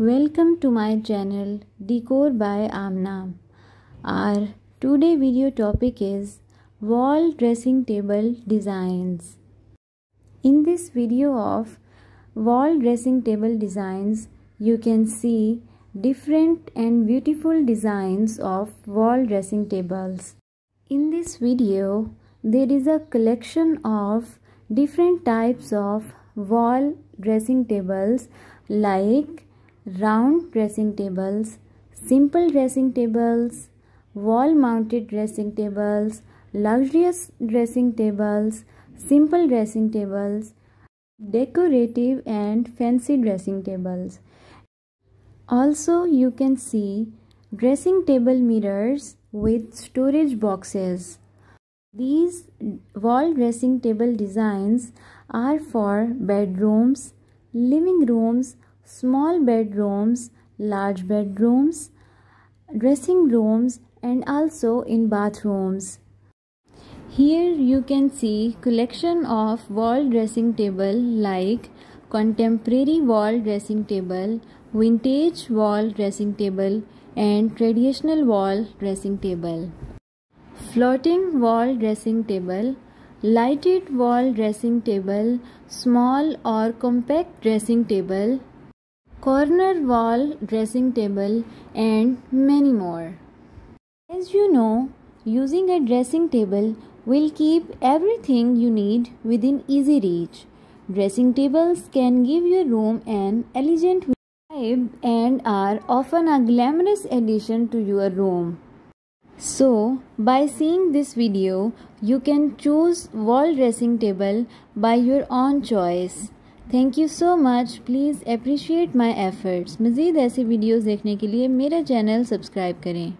Welcome to my channel Decor by Amna. Our today video topic is wall dressing table designs. In this video of wall dressing table designs, you can see different and beautiful designs of wall dressing tables. In this video, there is a collection of different types of wall dressing tables like round dressing tables, simple dressing tables, wall mounted dressing tables, luxurious dressing tables, simple dressing tables, decorative and fancy dressing tables. Also, you can see dressing table mirrors with storage boxes. These wall dressing table designs are for bedrooms, living rooms, small bedrooms, large bedrooms, dressing rooms, and also in bathrooms. Here you can see collection of wall dressing table like contemporary wall dressing table, vintage wall dressing table, and traditional wall dressing table. Floating wall dressing table, lighted wall dressing table, small or compact dressing table, corner wall dressing table, and many more. As you know, using a dressing table will keep everything you need within easy reach. Dressing tables can give your room an elegant vibe and are often a glamorous addition to your room. So, by seeing this video, you can choose wall dressing table by your own choice. Thank you so much. Please appreciate my efforts. मज़ीद ऐसे videos देखने के लिए मेरा channel subscribe करें.